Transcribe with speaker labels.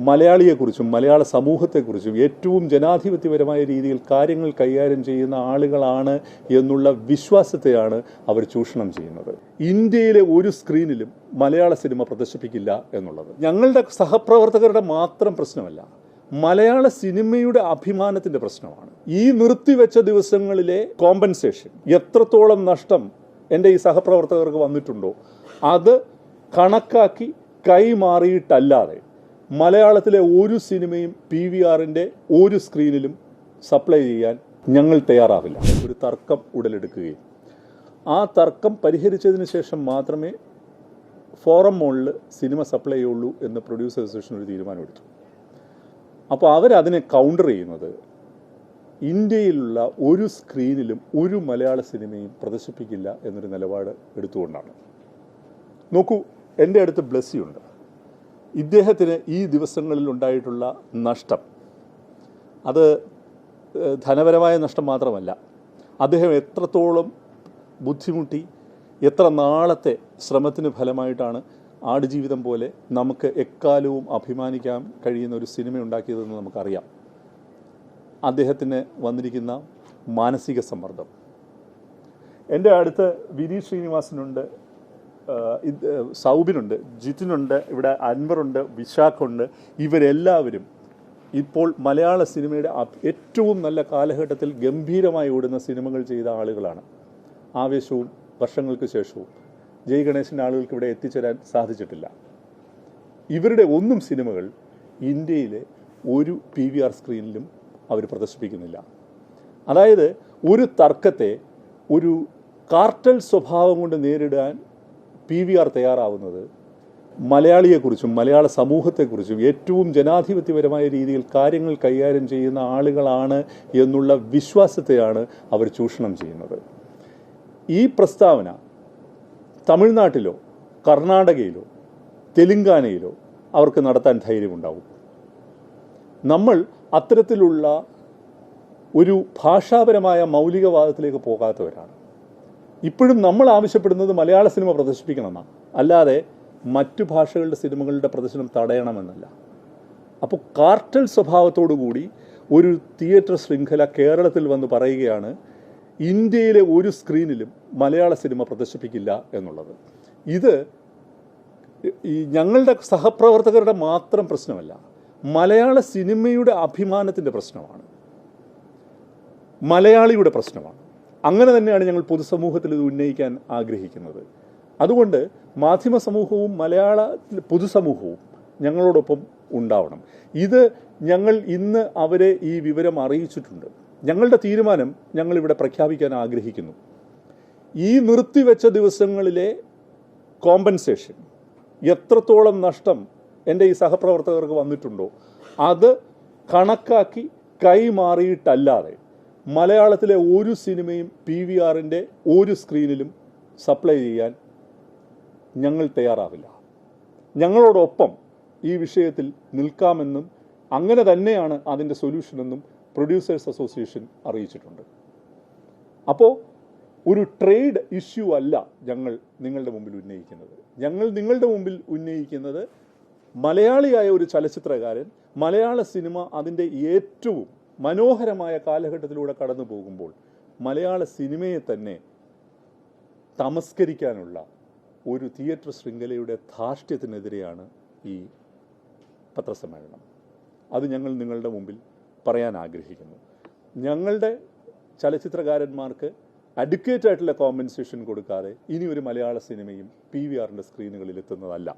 Speaker 1: മലയാളിയെക്കുറിച്ചും മലയാള സമൂഹത്തെക്കുറിച്ചും ഏറ്റവും ജനാധിപത്യപരമായ രീതിയിൽ കാര്യങ്ങൾ കൈകാര്യം ചെയ്യുന്ന ആളുകളാണ് എന്നുള്ള വിശ്വാസത്തെയാണ് അവർ ചൂഷണം ചെയ്യുന്നത്. ഇന്ത്യയിലെ ഒരു സ്ക്രീനിലും മലയാള സിനിമ പ്രദർശിപ്പിക്കില്ല എന്നുള്ളത് ഞങ്ങളുടെ സഹപ്രവർത്തകരുടെ മാത്രം പ്രശ്നമല്ല, മലയാള സിനിമയുടെ അഭിമാനത്തിന്റെ പ്രശ്നമാണ്. ഈ നിർത്തിവെച്ച ദിവസങ്ങളിലെ കോമ്പൻസേഷൻ, എത്രത്തോളം നഷ്ടം എൻ്റെ ഈ സഹപ്രവർത്തകർക്ക് വന്നിട്ടുണ്ടോ അത് കണക്കാക്കി കൈമാറിയിട്ടല്ലാതെ മലയാളത്തിലെ ഒരു സിനിമയും PVRന്റെ ഒരു സ്ക്രീനിലും സപ്ലൈ ചെയ്യാൻ ഞങ്ങൾ തയ്യാറാവില്ല. ഒരു തർക്കം ഉടലെടുക്കുകയും ആ തർക്കം പരിഹരിച്ചതിന് ശേഷം മാത്രമേ ഫോറം മോളിൽ സിനിമ സപ്ലൈ ചെയ്യുള്ളൂ എന്ന് പ്രൊഡ്യൂസർ അസോസിയേഷൻ ഒരു തീരുമാനമെടുത്തു. അപ്പോൾ അവരതിനെ കൗണ്ടർ ചെയ്യുന്നത് ഇന്ത്യയിലുള്ള ഒരു സ്ക്രീനിലും ഒരു മലയാള സിനിമയും പ്രദർശിപ്പിക്കില്ല എന്നൊരു നിലപാട് എടുത്തുകൊണ്ടാണ്. നോക്കൂ, എൻ്റെ അടുത്ത് ബ്ലെസ്സിയുണ്ട്. ഇദ്ദേഹത്തിന് ഈ ദിവസങ്ങളിൽ ഉണ്ടായിട്ടുള്ള നഷ്ടം അത് ധനപരമായ നഷ്ടം മാത്രമല്ല, അദ്ദേഹം എത്രത്തോളം ബുദ്ധിമുട്ടി, എത്ര നാളത്തെ ശ്രമത്തിന് ഫലമായിട്ടാണ് ആടുജീവിതം പോലെ നമുക്ക് എക്കാലവും അഭിമാനിക്കാൻ കഴിയുന്ന ഒരു സിനിമ ഉണ്ടാക്കിയതെന്ന് നമുക്കറിയാം. അദ്ദേഹത്തിന് വന്നിരിക്കുന്ന മാനസിക സമ്മർദ്ദം. എൻ്റെ അടുത്ത് വിനീത് ശ്രീനിവാസനുണ്ട്, സൗബിനുണ്ട്, ജിതിനുണ്ട്, ഇവിടെ അൻവറുണ്ട്, വിശാഖുണ്ട്. ഇവരെല്ലാവരും ഇപ്പോൾ മലയാള സിനിമയുടെ ഏറ്റവും നല്ല കാലഘട്ടത്തിൽ ഗംഭീരമായി ഓടുന്ന സിനിമകൾ ചെയ്ത ആളുകളാണ്. ആവേശവും വർഷങ്ങൾക്ക് ശേഷവും ജയ് ഗണേശൻ്റെ ആളുകൾക്ക് ഇവിടെ എത്തിച്ചേരാൻ സാധിച്ചിട്ടില്ല. ഇവരുടെ ഒന്നും സിനിമകൾ ഇന്ത്യയിലെ ഒരു PVR സ്ക്രീനിലും അവർ പ്രദർശിപ്പിക്കുന്നില്ല. അതായത് ഒരു തർക്കത്തെ ഒരു കാർട്ടൽ സ്വഭാവം കൊണ്ട് നേരിടാൻ PVR തയ്യാറാവുന്നത് മലയാളിയെക്കുറിച്ചും മലയാള സമൂഹത്തെക്കുറിച്ചും ഏറ്റവും ജനാധിപത്യപരമായ രീതിയിൽ കാര്യങ്ങൾ കൈകാര്യം ചെയ്യുന്ന ആളുകളാണ് എന്നുള്ള വിശ്വാസത്തെയാണ് അവർ ചൂഷണം ചെയ്യുന്നത്. ഈ പ്രസ്താവന തമിഴ്നാട്ടിലോ കർണാടകയിലോ തെലുങ്കാനയിലോ അവർക്ക് നടത്താൻ ധൈര്യമുണ്ടാവും. നമ്മൾ അത്തരത്തിലുള്ള ഒരു ഭാഷാപരമായ മൗലികവാദത്തിലേക്ക് പോകാത്തവരാണ്. ഇപ്പോഴും നമ്മൾ ആവശ്യപ്പെടുന്നത് മലയാള സിനിമ പ്രദർശിപ്പിക്കണമെന്നാണ്, അല്ലാതെ മറ്റു ഭാഷകളുടെ സിനിമകളുടെ പ്രദർശനം തടയണമെന്നല്ല. അപ്പോൾ കാർട്ടൽ സ്വഭാവത്തോടു കൂടി ഒരു തിയേറ്റർ ശൃംഖല കേരളത്തിൽ വന്ന് പറയുകയാണ് ഇന്ത്യയിലെ ഒരു സ്ക്രീനിലും മലയാള സിനിമ പ്രദർശിപ്പിക്കില്ല എന്നുള്ളത്. ഇത് ഈ ഞങ്ങളുടെ സഹപ്രവർത്തകരുടെ മാത്രം പ്രശ്നമല്ല, മലയാള സിനിമയുടെ അഭിമാനത്തിൻ്റെ പ്രശ്നമാണ്, മലയാളിയുടെ പ്രശ്നമാണ്. അങ്ങനെ തന്നെയാണ് ഞങ്ങൾ പൊതുസമൂഹത്തിൽ ഇത് ഉന്നയിക്കാൻ ആഗ്രഹിക്കുന്നത്. അതുകൊണ്ട് മാധ്യമ സമൂഹവും മലയാള പൊതുസമൂഹവും ഞങ്ങളോടൊപ്പം ഉണ്ടാവണം. ഇത് ഞങ്ങൾ ഇന്ന് അവരെ ഈ വിവരം അറിയിച്ചിട്ടുണ്ട്. ഞങ്ങളുടെ തീരുമാനം ഞങ്ങളിവിടെ പ്രഖ്യാപിക്കാൻ ആഗ്രഹിക്കുന്നു. ഈ നിർത്തിവെച്ച ദിവസങ്ങളിലെ കോമ്പൻസേഷൻ, എത്രത്തോളം നഷ്ടം എൻ്റെ ഈ സഹപ്രവർത്തകർക്ക് വന്നിട്ടുണ്ടോ അത് കണക്കാക്കി കൈമാറിയിട്ടല്ലാതെ മലയാളത്തിലെ ഒരു സിനിമയും PVRന്റെ ഒരു സ്ക്രീനിലും സപ്ലൈ ചെയ്യാൻ ഞങ്ങൾ തയ്യാറാവില്ല. ഞങ്ങളോടൊപ്പം ഈ വിഷയത്തിൽ നിൽക്കാമെന്നും അങ്ങനെ തന്നെയാണ് അതിൻ്റെ സൊല്യൂഷനെന്നും പ്രൊഡ്യൂസേഴ്സ് അസോസിയേഷൻ അറിയിച്ചിട്ടുണ്ട്. അപ്പോൾ ഒരു ട്രേഡ് ഇഷ്യൂ അല്ല ഞങ്ങൾ നിങ്ങളുടെ മുമ്പിൽ ഉന്നയിക്കുന്നത്. ഞങ്ങൾ നിങ്ങളുടെ മുമ്പിൽ ഉന്നയിക്കുന്നത് മലയാളിയായ ഒരു ചലച്ചിത്രകാരൻ മലയാള സിനിമ അതിൻ്റെ ഏറ്റവും മനോഹരമായ കാലഘട്ടത്തിലൂടെ കടന്നു പോകുമ്പോൾ മലയാള സിനിമയെ തന്നെ തമസ്കരിക്കാനുള്ള ഒരു തിയേറ്റർ ശൃംഖലയുടെ ധാർഷ്ട്യത്തിനെതിരെയാണ് ഈ പത്രസമ്മേളനം. അത് ഞങ്ങൾ നിങ്ങളുടെ മുമ്പിൽ പറയാൻ ആഗ്രഹിക്കുന്നു. ഞങ്ങളുടെ ചലച്ചിത്രകാരന്മാർക്ക് അഡ്വക്കേറ്റ് ആയിട്ടുള്ള കോമ്പൻസേഷൻ കൊടുക്കാതെ ഇനി ഒരു മലയാള സിനിമയും PVRന്റെ സ്ക്രീനുകളിൽ എത്തുന്നതല്ല.